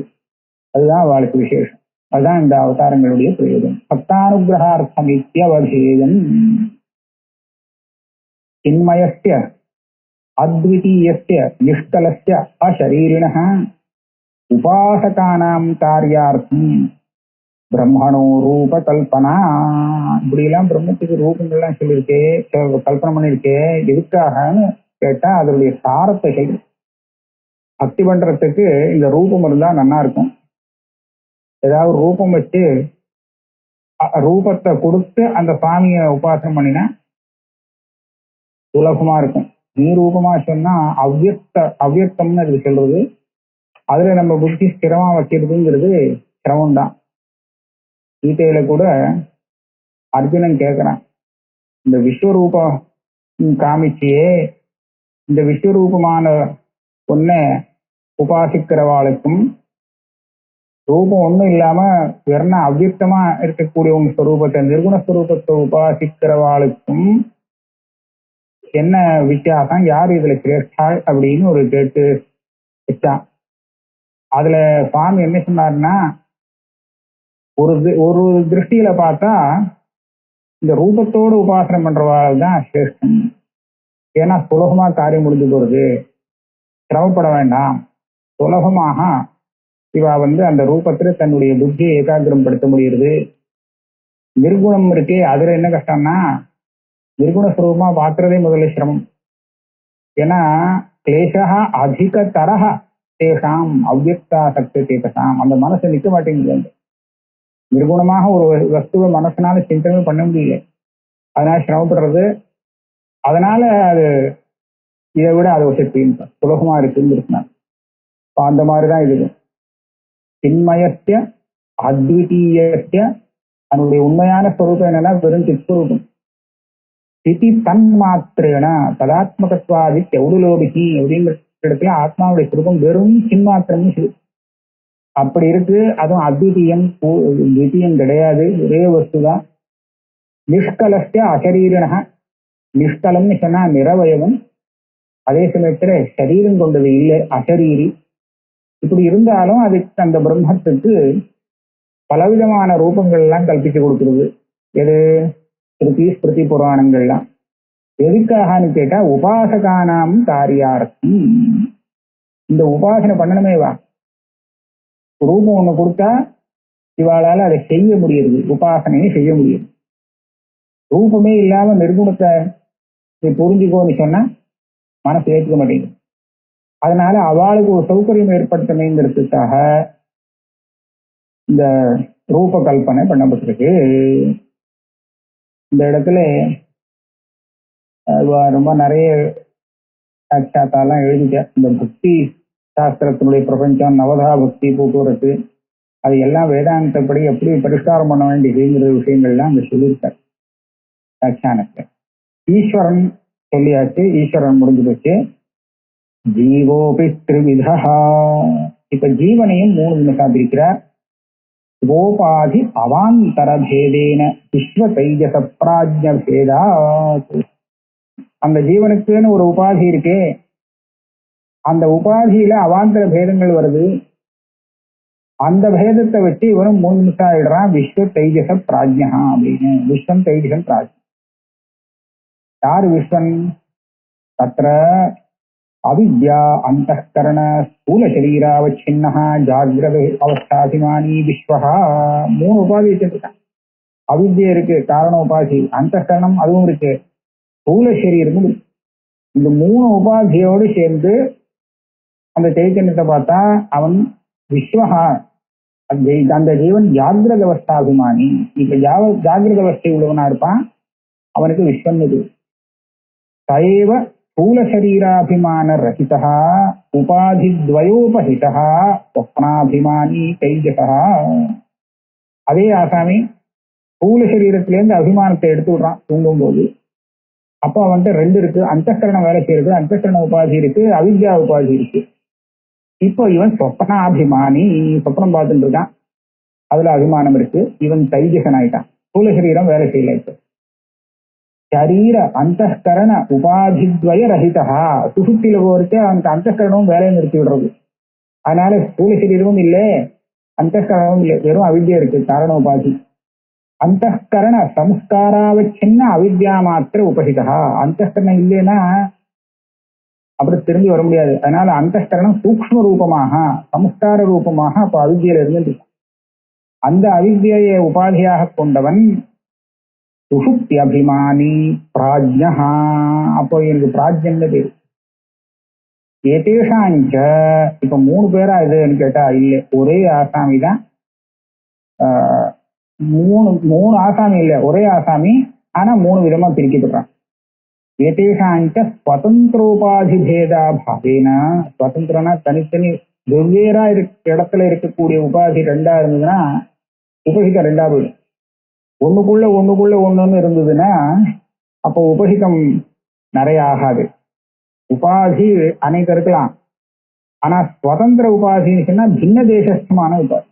அதுதான் அவளுக்கு விசேஷம். அதுதான் இந்த அவதாரங்களுடைய பிரயோஜனம். பக்தானுகிரகார்த்தம் இத்யவதேயம். சின்மயஸ்ய அத்விதீயஸ்ய நிஷ்கலஸ்ய அசரீரிணः உபாசகானாம் காரியார்த்தம் பிரம்மணோ ரூப கல்பனா. இப்படி எல்லாம் பிரம்மத்துக்கு ரூபங்கள்லாம் சொல்லியிருக்கே, கல்பனை பண்ணியிருக்கே. எதுக்காகன்னு கேட்டா அதனுடைய சாரத்தை சொல்லு. பக்தி பண்றதுக்கு இந்த ரூபம் இருந்தா நல்லா இருக்கும். ஏதாவது ரூபம் வச்சு ரூபத்தை கொடுத்து அந்த சாமியை உபாசனம் பண்ணினா சுலபமா இருக்கும். நீ ரூபமா சொன்னா அவ்வியக்தம்னு அது சொல்றது. அதுல நம்ம புத்தி ஸ்திரமா வைக்கிறதுங்கிறது சிரமம்தான். கீதையில கூட அர்ஜுனன் கேட்கிறான், இந்த விஸ்வரூபம் காமிச்சியே, இந்த விஸ்வரூபமான ஒன்ன உபாசிக்கிறவாளுக்கும் ரூபம் ஒண்ணும் இல்லாம வெறும் அவ்வியக்தமா இருக்கக்கூடிய உங்க ஸ்வரூபத்தை, நிர்குணஸ்வரூபத்தை உபாசிக்கிறவாளுக்கும் என்ன வித்தியாசம், யார் இதுல சிரேஷ்டாள் அப்படின்னு ஒரு கேட்டு வச்சான். அதுல சுவாமி என்ன சொன்னாருன்னா, ஒரு திருஷ்டியில பார்த்தா இந்த ரூபத்தோடு உபாசனம் பண்றவாள் தான் சிரேஷ்டம். ஏன்னா சுலபமா காரியம் முடிஞ்சு போறது, சிரமப்பட வேண்டாம், சுலபமாக இவா அந்த ரூபத்துல தன்னுடைய புத்தியை ஏகாகிரம் படுத்த முடியுது. நிர்குணம் இருக்கே, அதுல என்ன கஷ்டம்னா நிர்குணஸ்வரூபமா பார்க்கறதே முதல்ல சிரமம். ஏன்னா கிளேசா அதிக தரக தேசாம் அவ்வியக்தா சக்தி தேசாம், அந்த மனசை நிற்க மாட்டேங்குது. நிர்குணமாக ஒரு வஸ்துவை மனசனால சிந்தனை பண்ண முடியல, அதனால சிரமப்படுறது. அதனால அது இதை விட அது சக்தி சுலபமா இருக்குன்னு இருக்குனாங்க. அந்த மாதிரிதான் இது சின்மயத்திய அத்விதீயத்திய அதனுடைய உண்மையான ஸ்வரூபம் என்னன்னா வெறும் சித்ஸ்வரூபம். ஸ்திதி தன்மாத்திரேன ததாத்மகத்வாதி எவ்வளோபிகி அப்படிங்கிற இடத்துல ஆத்மாவுடைய சுரூபம் வெறும் சின்மாத்திரம்னு சொல்லு. அப்படி இருக்கு. அதுவும் அத்விதீயம், திவிதீயம் கிடையாது, ஒரே வஸ்துதான். நிஷ்கலஸ்ய அசரீரன, நிஷ்கலம்னு சொன்னா நிரவயவம், அதே சமயத்துல சரீரம் கொண்டது இல்லை, அசரீரி. இப்படி இருந்தாலும் அதுக்கு அந்த பிரம்மத்துக்கு பலவிதமான ரூபங்கள் எல்லாம் கல்பிச்சு கொடுக்குறது. எது ஸ்ருதி ஸ்மிருதி புராணங்கள்லாம் எதுக்காகன்னு கேட்டா உபாசகானாம் காரியார்த்தம். இந்த உபாசனை பண்ணணுமே வா, ரூபம் ஒண்ணு கொடுத்தா இவாளால அதை செய்ய முடியுது, உபாசனையை செய்ய முடியுது. ரூபமே இல்லாம நிர்குணத்தை புரிஞ்சுக்கோன்னு சொன்னா மனசு ஏற்றுக்க மாட்டேங்குது. அதனால அவளுக்கு ஒரு சௌகரியம் ஏற்படுத்தணுங்கிறதுக்காக இந்த ரூப கல்பனை பண்ணப்பட்டிருக்கு. இந்த இடத்துல ரொம்ப நிறைய சாட்சாத்தாலாம் எழுதிக்க. இந்த பக்தி சாஸ்திரத்தினுடைய பிரபஞ்சம், நவதா பக்தி, போக்குவரத்து, அது எல்லாம் வேதாந்தப்படி எப்படி பரிஷ்காரம் பண்ண வேண்டியதுங்கிற விஷயங்கள்லாம் அங்க சொல்லியிருக்கார் வியாக்கியானத்தை. ஈஸ்வரன் சொல்லியாச்சு, ஈஸ்வரன் முடிஞ்சு போச்சு. ஜீவோபி த்ரிவிதா, இப்ப ஜீவனையும் 3 விதமாக பிரிக்கிறார். கோபாதி அவாந்தர பேதேன விஸ்வ தைஜச பிராஜ்ய பேதா. அந்த ஜீவனுக்குன்னு ஒரு உபாதி இருக்கே, அந்த உபாதியில அவாந்தர பேதங்கள் வருது. அந்த பேதத்தை வச்சு இவரும் 3 நிமிஷம் ஆயிடுறான். விஸ்வ தைஜச பிராஜ்யா அப்படின்னு. விஸ்வம் தைஜசம் பிராஜ். யாரு விஸ்வன்? தத்ர அவித்யா அந்தఃகரண ஸ்தூல சரீராவச்சின்ன ஜாகிரத அவஸ்தாபிமானி விஸ்வஹா. 3 உபாதி வச்சிருக்கான். அவித்யா இருக்கு, காரண உபாதி. அந்தःகரணம் அதுவும் இருக்கு, ஸ்தூல சரீரமும் இருக்கு. இந்த 3 உபாதியோடு சேர்ந்து அந்த சைத்தன்யத்தை பார்த்தா அவன் விஸ்வஹா. அந்த ஜீவன் ஜாகிரத அவஸ்தாபிமானி. இப்ப ஜாகிரத அவஸ்தை உள்ளவனா இருப்பான், அவனுக்கு விஸ்வன் இது. சைவ ஸ்தூல சரீராபிமான ரஹிதா உபாதித்வயோபஹிதா ஸ்வப்னாபிமானி தைஜசா. அதே ஆசாமி ஸ்தூல சரீரத்திலேருந்து அபிமானத்தை எடுத்து விடுறான் தூங்கும் போது. அப்போ அவன்கிட்ட 2 இருக்கு, அந்தःகரணம் வேலை செய்யறது, அந்தःகரண உபாதி இருக்கு, அவித்யா உபாதி இருக்கு. இப்போ இவன் சொப்பனாபிமானி, சொப்பனம் பார்த்துட்டு இருக்கான், அதுல அபிமானம் இருக்கு. இவன் தைஜசன் ஆயிட்டான், ஸ்தூல சரீரம் வேலை செய்யல. இப்போ சரீர அந்தःகரண உபாதித்வய ரஹிதா. சுசுப்தியில போறதுக்கு அந்த அந்தःகரணமும் வேலையை நிறுத்தி விடுறது. அதனால ஸ்தூல சரீரமும் இல்லை, அந்தःகரணமும் இல்லை, வெறும் அவித்யா இருக்கு, காரண உபாதி. அந்தःகரண சம்ஸ்காராவச்சின்ன அவித்யா மாத்திர உபஹிதா. அந்தःகரணம் இல்லைன்னா அப்புறம் திரும்பி வர முடியாது. அதனால அந்தःகரணம் சூக்ஷ்ம ரூபமாக, சம்ஸ்கார ரூபமாக அப்போ அவித்யில இருந்து அந்த அவித்யை உபாதியாக கொண்டவன் சுஷுப்தி அபிமானி பிராஜ்யா. அப்போ எனக்கு பிராஜ்யன்னு பேரு. ஏதேஷாஞ்ச, இப்ப 3 பேரா இதுன்னு கேட்டா இல்லை, ஒரே ஆசாமி தான். 3 ஆசாமி இல்லை, ஒரே ஆசாமி, ஆனா 3 விதமா பிரிக்கப்படுறான். ஏதேஷாஞ்ச ஸ்வதந்திரோபாதி பேதா பாவேன. ஸ்வதந்திரனா தனித்தனி வெவ்வேறா இடத்துல இருக்கக்கூடிய உபாதி ரெண்டா இருந்ததுன்னா உபகிதம் ரெண்டா போயிடும். ஒண்ணுக்குள்ள ஒண்ணுன்னு இருந்ததுன்னா அப்போ உபகிதம் நிறைய ஆகாது. உபாதி அனைத்து இருக்கலாம், ஆனா சுதந்திர உபாதின்னு சொன்னா பின்ன தேசஸ்தமான உபாதி.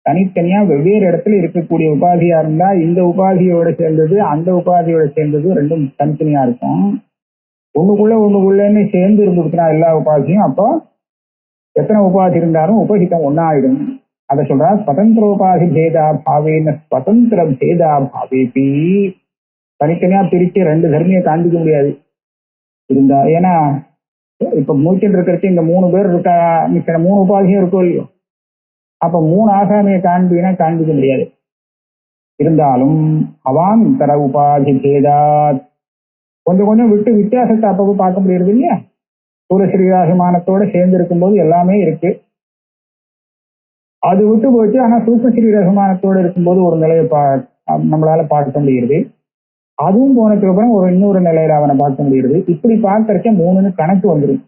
தனித்தனியா வெவ்வேறு இடத்துல இருக்கக்கூடிய உபாதியா இருந்தா இந்த உபாதியோட சேர்ந்தது அந்த உபாதியோட சேர்ந்தது ரெண்டும் தனித்தனியா இருக்கும். ஒண்ணுக்குள்ளன்னு சேர்ந்து இருந்துச்சுன்னா எல்லா உபாதியும் அப்போ எத்தனை உபாதி இருந்தாலும் உபகிதம் ஒன்னாயிடும். அதை சொல்றா ஸ்வதந்திர உபாதி பேதா பாவேன ஸ்வதந்திர பேதா பாவேபி. தனித்தனியா பிரிச்சு ரெண்டு தர்மியை காண்பிக்க முடியாது இருந்தா. ஏன்னா இப்ப மூச்சுட்டு இருக்கிறது இந்த 3 பேர் இருக்கா, மிச்சம் 3 உபாதியும் இருக்கும் இல்லையோ, அப்ப 3 ஆசாமியை காண்பிக்க முடியாது. இருந்தாலும் அவாந்தர உபாதி பேதா கொஞ்சம் விட்டு வித்தியாசத்தை அப்பப்போ பார்க்க முடியாது இல்லையா. சூரிய ஸ்ரீராசமானத்தோட சேர்ந்து இருக்கும்போது எல்லாமே இருக்கு, அது விட்டு போச்சு. ஆனா சூப்பர் ஸ்ரீராசமானத்தோட இருக்கும்போது ஒரு நிலையை நம்மளால பார்க்க முடியுது. அதுவும் போனதுக்கு அப்புறம் இன்னொரு நிலையில அவனை பார்க்க முடியுது. இப்படி பார்க்கறச்ச 3ன்னு கணக்கு வந்துடும்.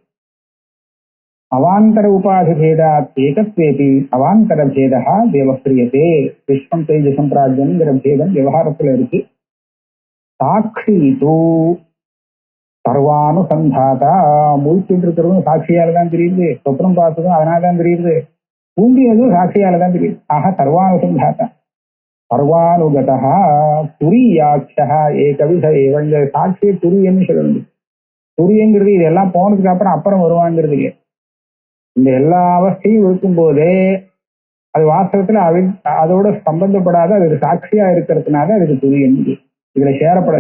அவாந்தர உபாதி பேதா ஏகத்வேபி அவாந்தர பேதா வியவஸ்திரியதே. விஸ்வம் தேஜசம் பிராஜ்யம்ங்கிற பேதம் விவகாரத்துல இருக்கு. சாட்சி தூ சர்வானுசந்தாதா. முழிச்சுட்டு இருக்கிறதும் சாட்சியால தான் தெரியுது, சொப்னம் பார்த்ததும் அதனால தான் தெரியுது, தூங்கியதும் சாட்சியால தான் தெரியுது. ஆக சர்வானுசந்தாதா சர்வானுகதா துரியாட்சா ஏகவித ஏவங்க. சாட்சியை துரியன்னு சொல்ல முடியும். துரியங்கிறது இதெல்லாம் போனதுக்கு அப்புறம் வருவாங்கிறது இல்லையா. இந்த எல்லா அவஸ்தையும் இருக்கும் போதே அது வாஸ்தவத்துல அதோட சம்பந்தப்படாத அதுக்கு சாட்சியா இருக்கிறதுனால அதுக்கு துரியன். இதுல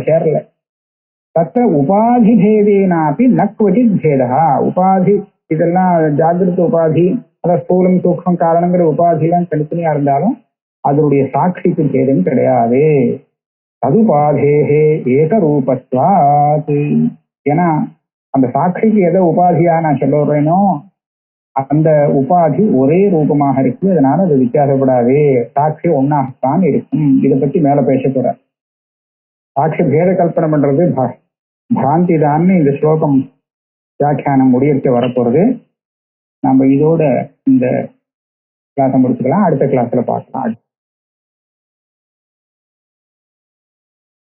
சேரல. தத்த உபாதி பேதேனாப்பி நக்வதி பேதா. உபாதி இதெல்லாம் ஜாகிரத உபாதி, அதாவது ஸ்தூலம் சூக்ஷ்மம் காரணங்கிற உபாதிலாம் தனித்தனியா இருந்தாலும் அதனுடைய சாட்சிக்கு பேதம் கிடையாது. ததுபாதேகே ஏகரூபத்வாத். ஏன்னா அந்த சாட்சிக்கு எதை உபாதியா நான் சொல்லுறேனோ அந்த உபாதி ஒரே ரூபமாக இருக்கு, அதனால அது வித்தியாசப்படாது, சாட்சி ஒன்னாகத்தான் இருக்கும். இதை பத்தி மேல பேச போற. சாட்சி பேத கல்பனை பண்றது பிராந்தி தான்னு இந்த ஸ்லோகம் வியாக்கியானம் முடியறதுக்கு வரப்போறது. நம்ம இதோட இந்த கிளாஸை முடிச்சுக்கலாம். அடுத்த கிளாஸ்ல பார்க்கலாம்.